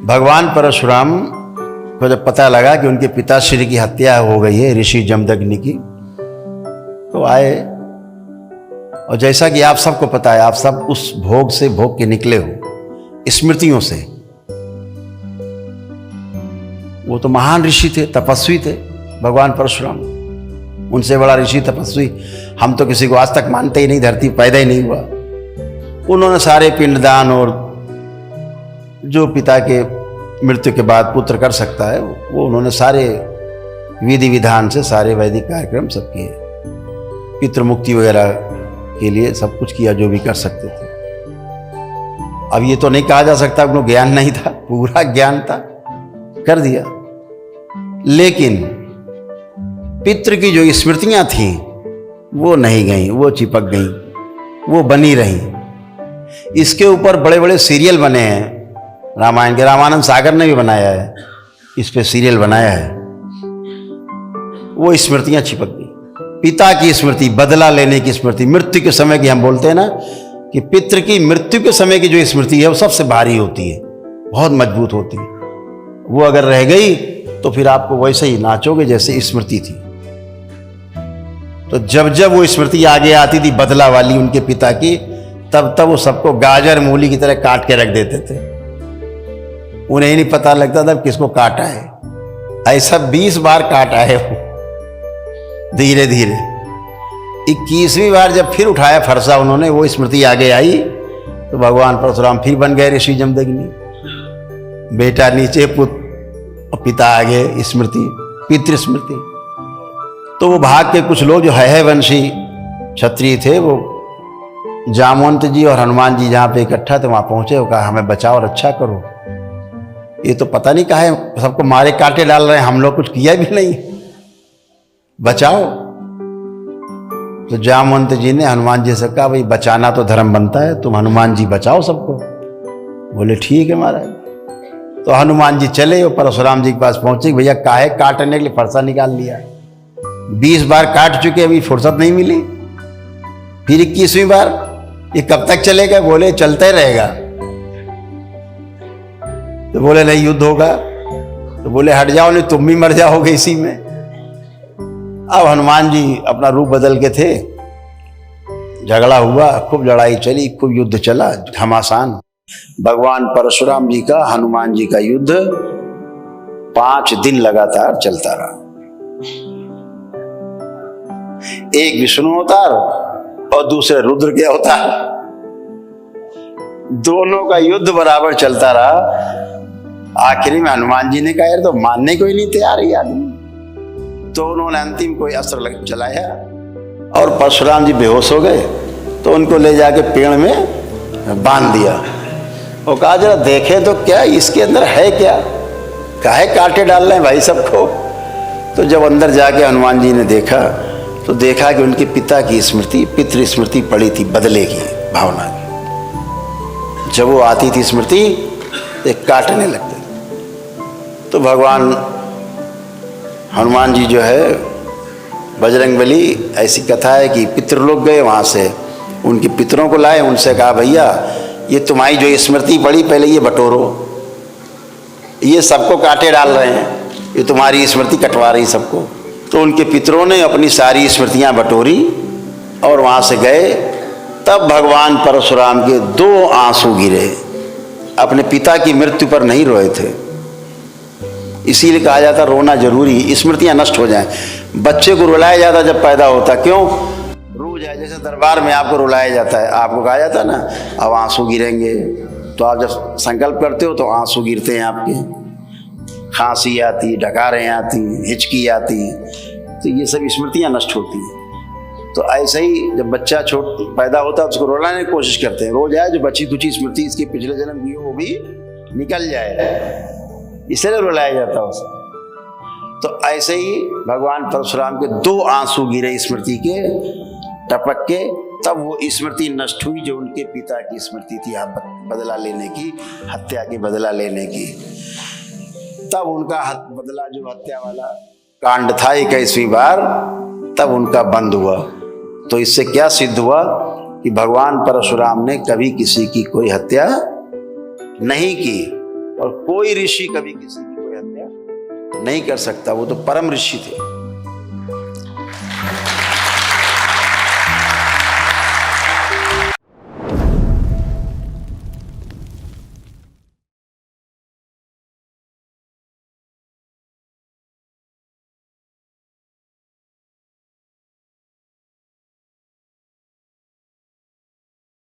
भगवान परशुराम को जब पता लगा कि उनके पिताश्री की हत्या हो गई है ऋषि जमदग्नि की, तो आए। और जैसा कि आप सबको पता है, आप सब उस भोग से भोग के निकले हो, स्मृतियों से। वो तो महान ऋषि थे, तपस्वी थे भगवान परशुराम। उनसे बड़ा ऋषि तपस्वी हम तो किसी को आज तक मानते ही नहीं, धरती पैदा ही नहीं हुआ। उन्होंने सारे पिंडदान और जो पिता के मृत्यु के बाद पुत्र कर सकता है वो उन्होंने सारे विधि विधान से सारे वैदिक कार्यक्रम सब किए। पितृमुक्ति वगैरह के लिए सब कुछ किया जो भी कर सकते थे। अब ये तो नहीं कहा जा सकता उनको ज्ञान नहीं था, पूरा ज्ञान था, कर दिया। लेकिन पितृ की जो स्मृतियां थीं वो नहीं गईं, वो चिपक गईं, वो बनी रहीं। इसके ऊपर बड़े बड़े सीरियल बने हैं रामायण के। रामानंद सागर ने भी बनाया है, इस पे सीरियल बनाया है। वो स्मृतियां चिपक गई, पिता की स्मृति, बदला लेने की स्मृति, मृत्यु के समय की। हम बोलते हैं ना कि पितृ की मृत्यु के समय की जो स्मृति है वो सबसे भारी होती है, बहुत मजबूत होती है। वो अगर रह गई तो फिर आपको वैसे ही नाचोगे जैसे स्मृति थी। तो जब जब वो स्मृति आगे आती थी बदला वाली उनके पिता की, तब तब वो सबको गाजर मूली की तरह काट के रख देते थे। उन्हें ही नहीं पता लगता था किसको काटा है। ऐसा 20 बार काटा है वो, धीरे धीरे। 21वीं बार जब फिर उठाया फरसा उन्होंने, वो स्मृति आगे आई तो भगवान परशुराम फिर बन गए ऋषि जमदग्नि। बेटा नीचे, पुत्र और पिता आगे, स्मृति, पितृ स्मृति। तो वो भाग के कुछ लोग जो है वंशी क्षत्रिय थे, वो जामवंत जी और हनुमान जी जहाँ पे इकट्ठा थे वहाँ पहुँचे। वो कहा हमें बचाओ, रक्षा करो, ये तो पता नहीं कहा है, सबको मारे काटे डाल रहे हैं, हम लोग कुछ किया भी नहीं, बचाओ। तो जामवंत जी ने हनुमान जी से कहा भाई बचाना तो धर्म बनता है, तुम हनुमान जी बचाओ सबको। बोले ठीक है महाराज। तो हनुमान जी चले और परशुराम जी के पास पहुंचे। भैया काहे काटने के लिए फरसा निकाल लिया, 20 बार काट चुके, अभी फुर्सत नहीं मिली, फिर 21वीं बार, ये कब तक चलेगा? बोले चलता ही रहेगा। तो बोले नहीं युद्ध होगा। तो बोले हट जाओ नहीं तुम भी मर जाओगे इसी में। अब हनुमान जी अपना रूप बदल के थे, झगड़ा हुआ, खूब लड़ाई चली, खूब युद्ध चला घमासान। भगवान परशुराम जी का हनुमान जी का युद्ध 5 दिन लगातार चलता रहा। एक विष्णु अवतार और दूसरे रुद्र के अवतार, दोनों का युद्ध बराबर चलता रहा। आखिरी में हनुमान जी ने कहा यार तो मानने को ही नहीं तैयार है आदमी। तो उन्होंने अंतिम कोई अस्त्र चलाया और परशुराम जी बेहोश हो गए। तो उनको ले जाके पेड़ में बांध दिया और कहा जरा देखे तो क्या इसके अंदर है क्या, काहे काटे डाल रहे हैं भाई सबको। तो जब अंदर जाके हनुमान जी ने देखा तो देखा कि उनके पिता की स्मृति, पितृ स्मृति पड़ी थी, बदले की भावना की। जब वो आती थी स्मृति एक काटने लगते। तो भगवान हनुमान जी जो है बजरंगबली, ऐसी कथा है कि पितृलोक गए, वहाँ से उनके पितरों को लाए, उनसे कहा भैया ये तुम्हारी जो स्मृति पड़ी पहले ये बटोरो, ये सबको काटे डाल रहे हैं, ये तुम्हारी स्मृति कटवा रही सबको। तो उनके पितरों ने अपनी सारी स्मृतियाँ बटोरी और वहाँ से गए। तब भगवान परशुराम के 2 आंसू गिरे। अपने पिता की मृत्यु पर नहीं रोए थे, इसीलिए कहा जाता रोना जरूरी, स्मृतियां नष्ट हो जाएं। बच्चे को रुलाया जाता जब पैदा होता, क्यों रो जाए, जैसे दरबार में आपको रुलाया जाता है, आपको कहा जाता है ना अब आंसू गिरेंगे, तो आप जब संकल्प करते हो तो आंसू गिरते हैं आपके, खांसी आती, डकारें आती, हिचकी आती, तो ये सब स्मृतियां नष्ट होती हैं। तो ऐसे ही जब बच्चा पैदा होता है उसको रुलाने की कोशिश करते हैं, रो जाए, जो बची कुची स्मृति इसके पिछले जन्म की वो भी निकल जाए, इसलिए रुलाया जाता है उसे। तो ऐसे ही भगवान परशुराम के 2 आंसू गिरे स्मृति के, टपक के। तब वो स्मृति नष्ट हुई जो उनके पिता की स्मृति थी, बदला लेने की, हत्या की बदला लेने की। तब उनका बदला जो हत्या वाला कांड था 21वीं बार, तब उनका बंद हुआ। तो इससे क्या सिद्ध हुआ कि भगवान परशुराम ने कभी किसी की कोई हत्या नहीं की। और कोई ऋषि कभी किसी की कोई हत्या नहीं कर सकता, वो तो परम ऋषि थे।